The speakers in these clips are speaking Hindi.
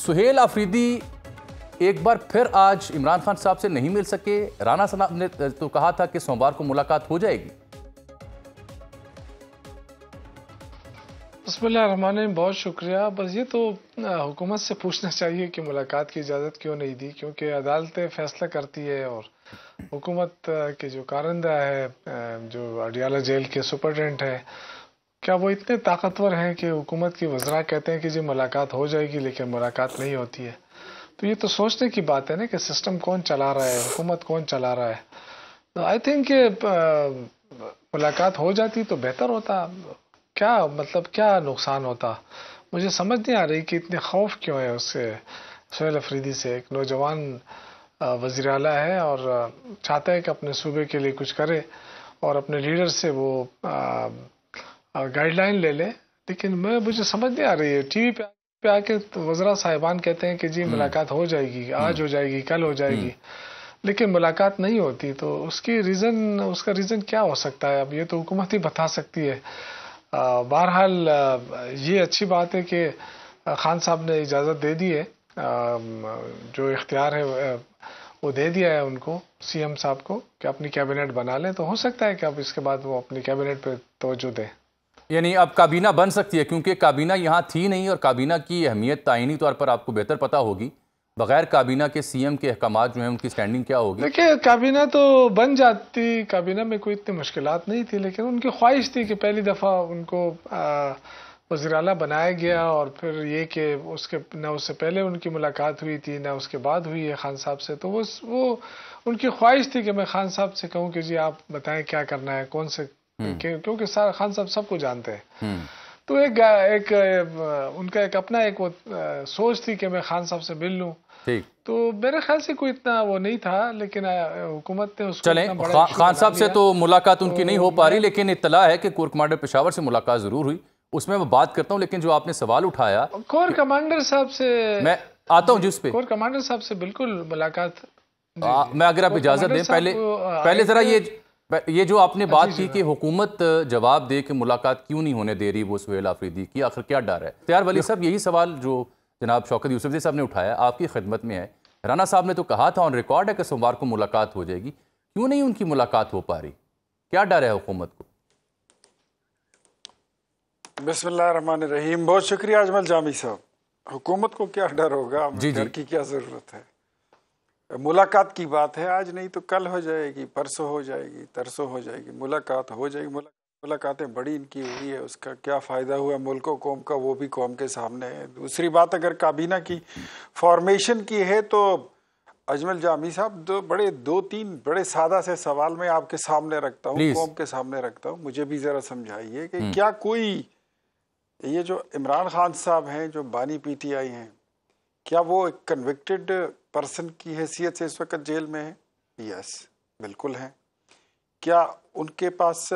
सुहेल आफरीदी एक बार फिर आज इमरान खान साहब से नहीं मिल सके। राना साहब ने तो कहा था कि सोमवार को मुलाकात हो जाएगी। बिस्मिल्लाहिर्रहमानिर्रहीम, बहुत शुक्रिया। बस ये तो हुकूमत से पूछना चाहिए कि मुलाकात की इजाज़त क्यों नहीं दी, क्योंकि अदालतें फैसला करती है और हुकूमत के जो कारिंदा है, जो अडियाला जेल के सुपरटेंडेंट है, क्या वो इतने ताकतवर हैं कि हुकूमत की वज़रा कहते हैं कि जी मुलाकात हो जाएगी, लेकिन मुलाकात नहीं होती है। तो ये तो सोचने की बात है ना कि सिस्टम कौन चला रहा है, हुकूमत कौन चला रहा है। तो आई थिंक मुलाकात हो जाती तो बेहतर होता। क्या मतलब क्या नुकसान होता, मुझे समझ नहीं आ रही कि इतने खौफ क्यों है उससे, सुहेल अफरीदी से। एक नौजवान वज़ीर आला है और चाहता है कि अपने सूबे के लिए कुछ करे और अपने लीडर से वो गाइडलाइन ले ले, लेकिन मुझे समझ नहीं आ रही है। टीवी पे आके तो वज़रा साहिबान कहते हैं कि जी मुलाकात हो जाएगी, आज हो जाएगी, कल हो जाएगी, लेकिन मुलाकात नहीं होती। तो उसका रीज़न क्या हो सकता है? अब ये तो हुकूमत ही बता सकती है। बहरहाल ये अच्छी बात है कि खान साहब ने इजाज़त दे दी है, जो इख्तियार है वो दे दिया है उनको, सीएम साहब को, कि अपनी कैबिनेट बना लें। तो हो सकता है कि अब इसके बाद वो अपनी कैबिनेट पे तवज्जो दें। यानी अब काबीना बन सकती है, क्योंकि काबीना यहाँ थी नहीं और काबीना की अहमियत तायनी तौर पर आपको बेहतर पता होगी। बगैर काबीना के सीएम के अहकामात जो हैं उनकी स्टैंडिंग क्या होगी? देखिए, काबीना तो बन जाती, काबीना में कोई इतनी मुश्किलात नहीं थी, लेकिन उनकी ख्वाहिश थी कि पहली दफ़ा उनको वज़ीर आला बनाया गया और फिर ये कि उससे पहले उनकी मुलाकात हुई थी, ना उसके बाद हुई है खान साहब से। तो वो उनकी ख्वाहिश थी कि मैं खान साहब से कहूँ कि जी आप बताएं क्या करना है, कौन से, क्योंकि खान साहब सबको जानते हैं। तो एक उनका एक अपना एक वो सोच थी कि मैं खान साहब से मिल लूँ। ठीक, तो मेरे ख्याल से कोई इतना वो नहीं था, लेकिन हुकूमत ने उसको चलें, खान साहब से तो मुलाकात उनकी नहीं हो पा रही, लेकिन इत्तला है कि कोर कमांडर पेशावर से मुलाकात जरूर हुई। उसमें मैं बात करता हूं, लेकिन जो आपने सवाल उठाया कोर कमांडर साहब से, मैं आता हूं जिस पे कोर कमांडर साहब से बिल्कुल मुलाकात। मैं अगर आप इजाजत दें, पहले जरा ये जो आपने बात की कि हुकूमत जवाब दे कि मुलाकात क्यों नहीं होने दे रही वो सुहेल आफरीदी की, आखिर क्या डर है? इख्तियार वली साहब, यही सवाल जो जनाब शौकत यूसुफज़ई साहब ने उठाया आपकी खिदमत में है। राना साहब ने तो कहा था ऑन रिकॉर्ड है कि सोमवार को मुलाकात हो जाएगी, क्यों नहीं उनकी मुलाकात हो पा रही? क्या डर है हुकूमत को? बिस्मिल्लाहिर्रहमानिर्रहीम, बहुत शुक्रिया अजमल जामी साहब। हुकूमत को क्या डर होगा, डर की क्या ज़रूरत है। मुलाकात की बात है, आज नहीं तो कल हो जाएगी, परसों हो जाएगी, तरसों हो जाएगी, मुलाकात हो जाएगी। मुलाकातें बड़ी इनकी हुई है, उसका क्या फ़ायदा हुआ मुल्क व कौम का, वो भी कौम के सामने है। दूसरी बात, अगर काबीना की फॉर्मेशन की है तो अजमल जामी साहब, दो तीन बड़े सादा से सवाल मैं आपके सामने रखता हूँ, कौम के सामने रखता हूँ। मुझे भी ज़रा समझाइए कि क्या कोई ये जो इमरान खान साहब हैं, जो बानी पीटीआई हैं, क्या वो एक कन्विक्टेड पर्सन की हैसियत से इस वक्त जेल में है? यस, बिल्कुल हैं। क्या उनके पास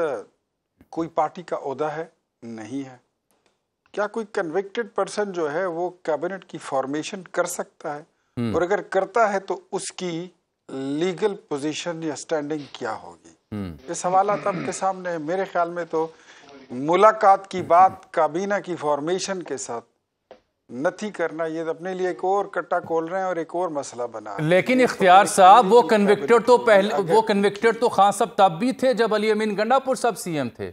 कोई पार्टी का ओहदा है? नहीं है। क्या कोई कन्विक्टेड पर्सन जो है वो कैबिनेट की फॉर्मेशन कर सकता है? और अगर करता है तो उसकी लीगल पोजीशन या स्टैंडिंग क्या होगी? ये सवाल आपके सामने है। मेरे ख्याल में तो मुलाकात की बात काबीना की फॉर्मेशन के साथ नहीं करना, ये अपने लिए एक और कट्टा खोल रहे हैं और एक और मसला बना रहे हैं। लेकिन इख्तियार साहब, वो कन्विक्टेड तो खान साहब तब भी थे जब अली अमीन गंडापुर साहब सीएम थे।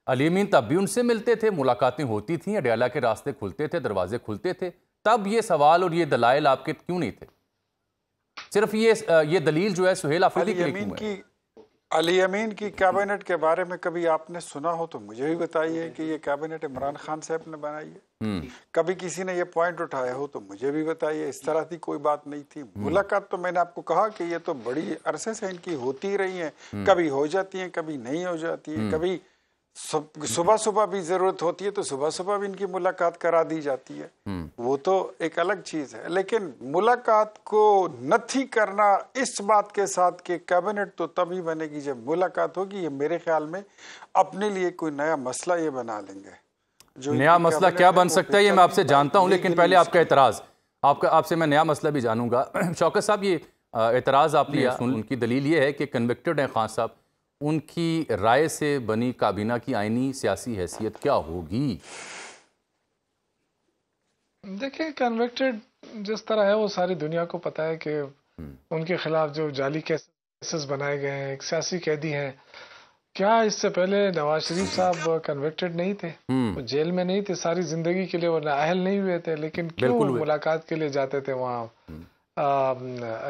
अली अमीन तब भी उनसे मिलते थे, मुलाकातें होती थी, अडियाला के रास्ते खुलते थे, दरवाजे खुलते थे। तब ये सवाल और ये दलाइल आपके क्यों नहीं थे? सिर्फ ये दलील जो है सुहेल आफरीदी के लिए क्यों है? अली अमीन की कैबिनेट के बारे में कभी आपने सुना हो तो मुझे भी बताइए कि ये कैबिनेट इमरान खान साहब ने बनाई है। कभी किसी ने ये पॉइंट उठाया हो तो मुझे भी बताइए। इस तरह की कोई बात नहीं थी। मुलाकात तो मैंने आपको कहा कि ये तो बड़ी अरसे से इनकी होती रही है, कभी हो जाती है, कभी नहीं हो जाती है, कभी सुबह सुबह भी जरूरत होती है तो सुबह सुबह भी इनकी मुलाकात करा दी जाती है, वो तो एक अलग चीज है। लेकिन मुलाकात को नहीं करना इस बात के साथ कि कैबिनेट तो तभी बनेगी जब मुलाकात होगी, ये मेरे ख्याल में अपने लिए कोई नया मसला ये बना लेंगे। जो नया मसला क्या बन सकता है ये मैं आपसे जानता हूं, लेकिन पहले आपका एतराज, आपसे मैं नया मसला भी जानूंगा। शौकत साहब, ये एतराज आपने सुन, उनकी दलील ये है कि कन्विक्टेड हैं खान साहब, उनकी राय से बनी काबीना की आईनी सियासी हैसियत क्या होगी? देखिए, कन्विक्टेड जिस तरह है वो सारी दुनिया को पता है कि उनके खिलाफ जो जाली केसेस बनाए गए हैं, एक सियासी कैदी हैं। क्या इससे पहले नवाज शरीफ साहब कन्विक्टेड नहीं थे? वो जेल में नहीं थे सारी जिंदगी के लिए, वो नाअहल नहीं हुए थे, लेकिन क्यों मुलाकात के लिए जाते थे वहाँ,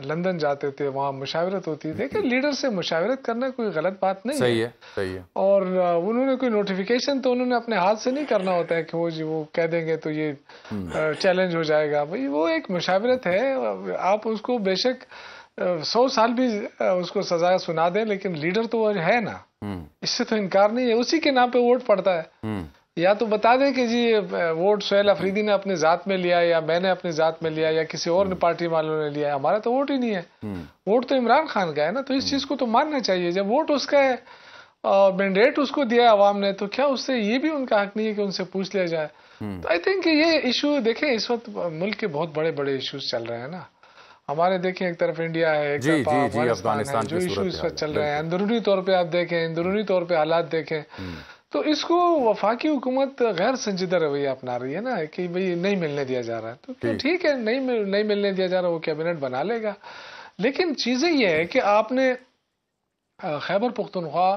लंदन जाते थे, वहाँ मुशावरत होती थी। कि लीडर से मुशावरत करना कोई गलत बात नहीं सही है, सही है। और उन्होंने कोई नोटिफिकेशन तो उन्होंने अपने हाथ से नहीं करना होता है कि वो कह देंगे तो ये चैलेंज हो जाएगा। भाई वो एक मुशावरत है, आप उसको बेशक 100 साल भी उसको सजा सुना दें, लेकिन लीडर तो वो है ना, इससे तो इनकार नहीं है। उसी के नाम पे वोट पड़ता है। या तो बता दें कि जी वोट सुहेल अफरीदी ने अपने जात में लिया, या मैंने अपनी जात में लिया, या किसी और पार्टी वालों ने लिया, हमारा तो वोट ही नहीं है। वोट तो इमरान खान का है ना, तो इस चीज को तो मानना चाहिए। जब वोट उसका है और मैंडेट उसको दिया है अवाम ने, तो क्या उससे ये भी उनका हक नहीं है कि उनसे पूछ लिया जाए? तो आई थिंक ये इशू देखें, इस वक्त मुल्क के बहुत बड़े बड़े इश्यूज चल रहे हैं ना हमारे। देखें एक तरफ इंडिया है, एक तरफ अफगानिस्तान है, जो इशू इस वक्त चल रहे हैं अंदरूनी तौर पे आप देखें, अंदरूनी तौर पे हालात देखें, तो इसको वफाकी हुकूमत गैर संजीदा रवैया अपना रही है ना, कि भाई नहीं मिलने दिया जा रहा है। तो ठीक है, नहीं मिलने दिया जा रहा, वो कैबिनेट बना लेगा। लेकिन चीजें ये है कि आपने खैबर पख्तूनख्वा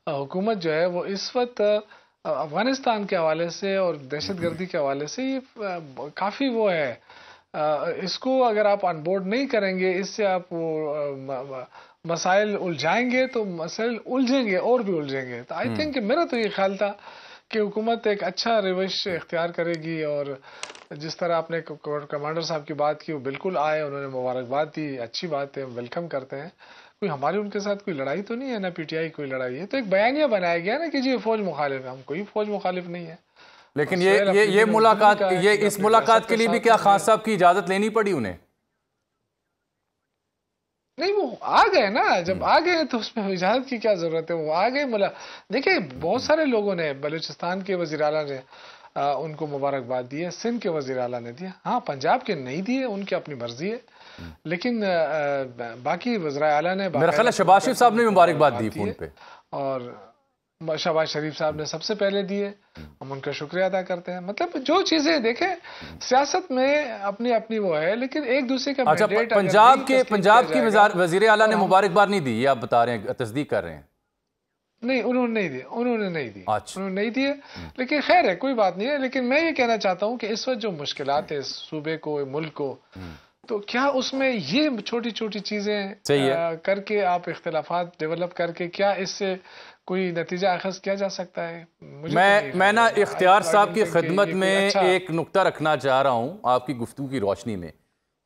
हुकूमत जो है वो इस वक्त अफगानिस्तान के हवाले से और दहशतगर्दी के हवाले से ये काफी वो है, इसको अगर आप अनबोर्ड नहीं करेंगे, इससे आप वो मसाइल उलझाएंगे तो मसाइल उलझेंगे और भी उलझेंगे। तो आई थिंक मेरा तो ये ख्याल था कि हुकूमत एक अच्छा रवैश इख्तियार करेगी, और जिस तरह आपने कमांडर साहब की बात की, वो बिल्कुल आए, उन्होंने मुबारकबाद दी, अच्छी बात है, वेलकम करते हैं। कोई हमारी उनके साथ कोई लड़ाई तो नहीं है, ना पीटीआई कोई लड़ाई है। तो एक बयानिया बनाया गया ना कि जी फौज मुखालिफ है, हम कोई फौज मुखालिफ नहीं है। लेकिन ये मुलाकात, ये इस मुलाकात के लिए भी क्या खान साहब की इजाजत लेनी पड़ी उन्हें? नहीं, वो आ गए ना, जब आ गए तो उसमें इजाजत की क्या जरूरत है, वो आ गए। देखिए बहुत सारे लोगों ने, बलूचिस्तान के वजीर आला ने उनको मुबारकबाद दी है, सिंध के वजीर आला ने दिया, हाँ पंजाब के नहीं दिए, उनकी अपनी मर्जी है। लेकिन बाकी वज़ीर आला ने, मेरा ख्याल है शहबाज शरीफ साहब ने मुबारकबाद दी फोन पे, और शहबाज शरीफ साहब ने सबसे पहले दिए, हम उनका शुक्रिया अदा करते हैं। मतलब जो चीजें देखें सियासत में अपनी अपनी वो है, लेकिन एक दूसरे का अच्छा, पंजाब की वजीर आला ने मुबारकबाद नहीं दी, ये आप बता रहे हैं, तस्दीक कर रहे हैं? नहीं, उन्होंने नहीं दी। अच्छा, उन्होंने नहीं दिए, लेकिन खैर है, कोई बात नहीं है। लेकिन मैं ये कहना चाहता हूँ कि इस वक्त जो मुश्किलात है सूबे को, मुल्क को, तो क्या उसमें ये छोटी छोटी चीजें करके आप इख्तिलाफात डेवलप करके क्या इससे कोई नतीजा अखज़ किया जा सकता है? मैं ना इख्तियार साहब की खिदमत में एक नुक्ता रखना चाह रहा हूँ आपकी गुफ्तगू की रोशनी में।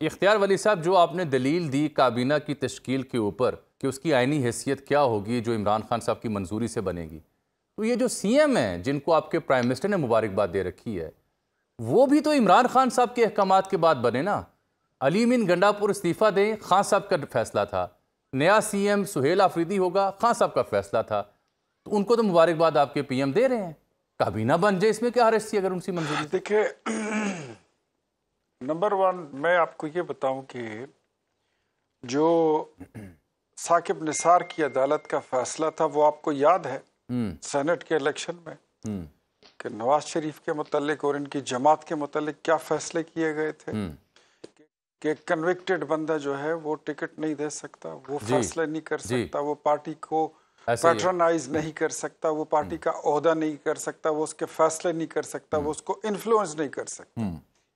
इख्तियार वली साहब, जो आपने दलील दी काबीना की तश्कील के ऊपर कि उसकी आइनी हैसियत क्या होगी जो इमरान खान साहब की मंजूरी से बनेगी, तो ये जो CM हैं जिनको आपके प्राइम मिनिस्टर ने मुबारकबाद दे रखी है, वो भी तो इमरान खान साहब के अहकामात के बाद बने ना। अली मीन गंडापुर इस्तीफ़ा दें, खान साहब का फैसला था। नया CM सुहेल आफरीदी होगा, खान साहब का फैसला था। तो उनको तो मुबारकबाद आपके PM दे रहे हैं, काबीना बन जाए, इसमें क्या हर्ज थी अगर उनकी मंजूरी? देखिए, नंबर 1 मैं आपको ये बताऊं कि जो साकिब निसार की अदालत का फैसला था वो आपको याद है सेनेट के इलेक्शन में कि नवाज शरीफ के मुतालिक और इनकी जमात के मुतालिक क्या फैसले किए गए थे कि कन्विक्टेड बंदा जो है वो टिकट नहीं दे सकता, वो फैसले नहीं कर सकता, वो पार्टी को पैट्रोनाइज नहीं कर सकता, वो पार्टी का ओहदा नहीं कर सकता, वो उसके फैसले नहीं कर सकता, वो उसको इन्फ्लुएंस नहीं कर सकता।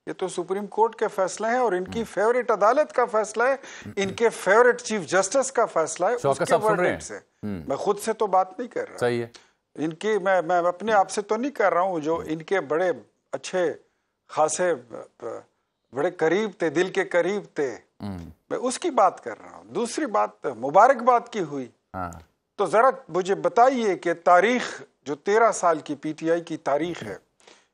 ये तो सुप्रीम कोर्ट के फैसले हैं और इनकी फेवरेट अदालत का फैसला है, इनके फेवरेट चीफ जस्टिस का फैसला है, उसके वर्डिक्ट से। मैं खुद से तो बात नहीं कर रहा, सही है, इनकी मैं अपने आप से तो नहीं कर रहा हूँ, जो इनके बड़े अच्छे खासे बड़े करीब थे, दिल के करीब थे, मैं उसकी बात कर रहा हूँ। दूसरी बात मुबारकबाद की हुई, तो जरा मुझे बताइए कि तारीख जो 13 साल की PTI की तारीख है,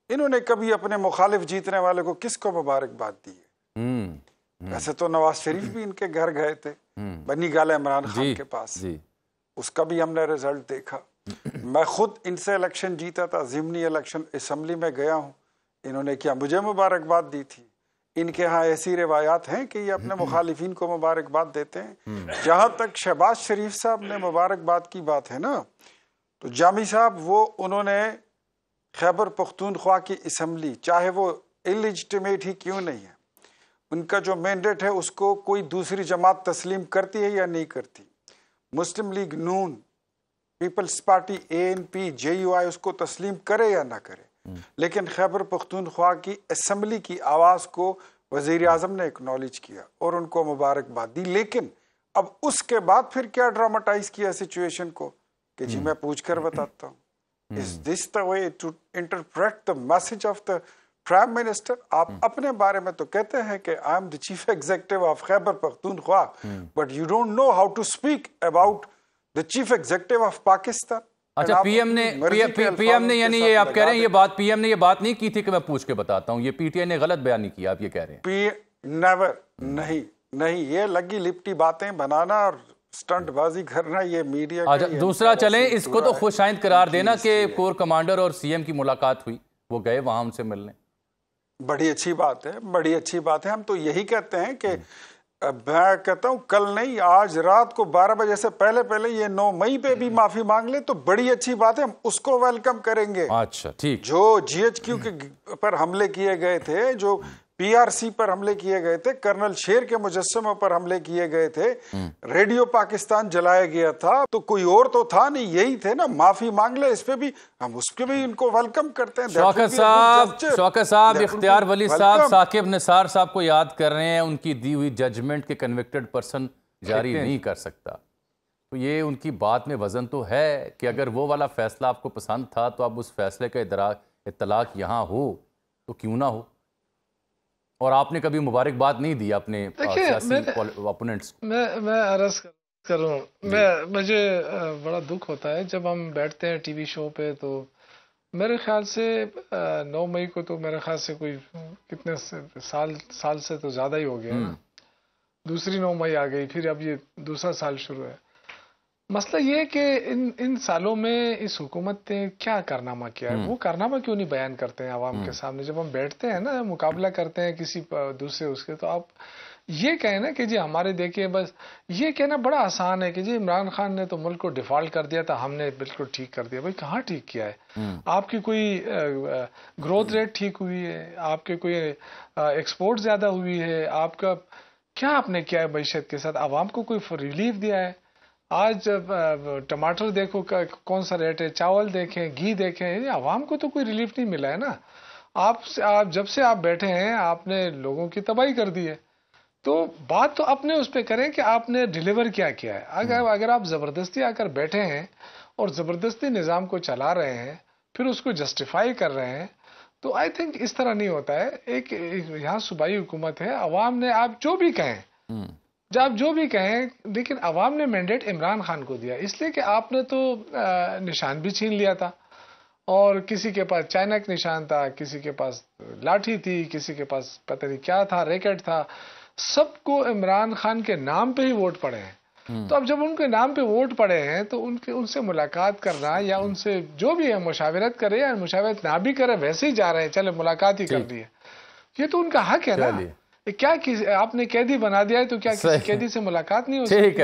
इन्होंने कभी अपने मुखालिफ जीतने वाले को किसको मुबारकबाद दी है? वैसे तो नवाज शरीफ भी इनके घर गए थे, बनी गाला इमरान खान के पास, उसका भी हमने रिजल्ट देखा। मैं खुद इनसे इलेक्शन जीता था, ज़िमनी इलेक्शन, असेंबली में गया हूँ, इन्होंने क्या मुझे मुबारकबाद दी थी? इनके यहाँ ऐसी रिवायात हैं कि ये अपने मुखालिफिन को मुबारकबाद देते हैं। जहाँ तक शहबाज शरीफ साहब ने मुबारकबाद की बात है ना, तो जामी साहब वो उन्होंने खैबर पख्तूनख्वा की असेंबली, चाहे वो इलिजिटिमेट ही क्यों नहीं है, उनका जो मैंडेट है उसको कोई दूसरी जमात तस्लीम करती है या नहीं करती। मुस्लिम लीग नून, पीपल्स पार्टी, ANP, JUI उसको तस्लीम करे या ना करे, लेकिन खैबर पख्तूनख्वा की असेंबली की आवाज़ को वज़ीर आज़म ने एक्नॉलेज किया और उनको मुबारकबाद दी। लेकिन अब उसके बाद फिर क्या ड्रामाटाइज किया सिचुएशन को कि जी मैं पूछ कर बताता हूँ। Is this the way to interpret the message of the prime minister? आप अपने बारे में तो कहते हैं कि I am the chief executive of Khyber Pakhtunkhwa, but you don't know how to speak about the chief executive of Pakistan. अच्छा, पीएम ने यानी ये आप कह रहे हैं ये बात पीएम ने ये बात नहीं की थी कि मैं पूछ के बताता हूँ, ये PTI ने गलत बयान नहीं किया, आप ये कह रहे हैं? नेवर, नहीं, ये लगी लिपटी बातें बनाना और स्टंटबाजी करना ये मीडिया का। अच्छा, दूसरा चलें, इसको तो खुशाइंद करार देना कि कोर कमांडर और CM की मुलाकात हुई, वो गए वहां उनसे मिलने, बड़ी अच्छी बात है, बड़ी अच्छी बात है। हम तो यही कहते हैं कि मैं कहता हूँ कल नहीं, आज रात को 12 बजे से पहले ये 9 मई पे भी माफी मांग ले तो बड़ी अच्छी बात है, हम उसको वेलकम करेंगे। अच्छा, ठीक। जो GHQ के पर हमले किए गए थे, जो PRC पर हमले किए गए थे, कर्नल शेर के मुजस्समों पर हमले किए गए थे, रेडियो पाकिस्तान जलाया गया था, तो कोई और तो था नहीं, यही थे ना। माफी मांग ले, इस पे भी हम उसके भी इनको वेलकम करते हैं। शौकत साहब, इख्तियार वली साहब साकिब निसार साहब को याद कर रहे हैं, उनकी दी हुई जजमेंट के कन्विक्टेड पर्सन जारी नहीं कर सकता, तो ये उनकी बात में वजन तो है कि अगर वो वाला फैसला आपको पसंद था तो अब उस फैसले का इतलाक यहाँ हो तो क्यों ना हो। और आपने कभी मुबारकबाद नहीं दी अपने ओपोनेंट्स को। मैं अर्ज करूं, मुझे बड़ा दुख होता है जब हम बैठते हैं टीवी शो पे, तो मेरे ख्याल से 9 मई को तो मेरे ख्याल से कोई कितने साल से तो ज़्यादा ही हो गया है। दूसरी 9 मई आ गई, फिर अब ये दूसरा साल शुरू है। मसला ये है कि इन सालों में इस हुकूमत ने क्या कारनामा किया है, वो कारनामा क्यों नहीं बयान करते हैं आवाम के सामने। जब हम बैठते हैं ना, मुकाबला करते हैं किसी दूसरे उसके, तो आप ये कहें ना कि जी हमारे देखिए, बस ये कहना बड़ा आसान है कि जी इमरान खान ने तो मुल्क को डिफॉल्ट कर दिया था, हमने बिल्कुल ठीक कर दिया। भाई कहाँ ठीक किया है? आपकी कोई ग्रोथ रेट ठीक हुई है? आपके कोई एक्सपोर्ट ज्यादा हुई है? आपका क्या आपने किया है मईशत के साथ? आवाम को कोई रिलीफ दिया है? आज टमाटर देखो कौन सा रेट है, चावल देखें, घी देखें, आवाम को तो कोई रिलीफ नहीं मिला है ना। आप जब से आप बैठे हैं आपने लोगों की तबाही कर दी है। तो बात तो अपने उस पे करें कि आपने डिलीवर क्या किया है। अगर आप जबरदस्ती आकर बैठे हैं और जबरदस्ती निज़ाम को चला रहे हैं, फिर उसको जस्टिफाई कर रहे हैं, तो आई थिंक इस तरह नहीं होता है। एक यहाँ सूबाई हुकूमत है, अवाम ने आप जो भी कहें, जब जो भी कहें, लेकिन अवाम ने मैंडेट इमरान खान को दिया, इसलिए कि आपने तो निशान भी छीन लिया था, और किसी के पास चाइना का निशान था, किसी के पास लाठी थी, किसी के पास पता नहीं क्या था, रैकेट था, सबको इमरान खान के नाम पे ही वोट पड़े हैं। तो अब जब उनके नाम पे वोट पड़े हैं तो उनसे मुलाकात करना या उनसे जो भी है मुशावरत करे या मुशावरत ना भी करे, वैसे ही जा रहे हैं, चले मुलाकात ही कर ली है, ये तो उनका हक है ना। क्या आपने कैदी बना दिया है तो क्या किसी कैदी से मुलाकात नहीं हो सकती?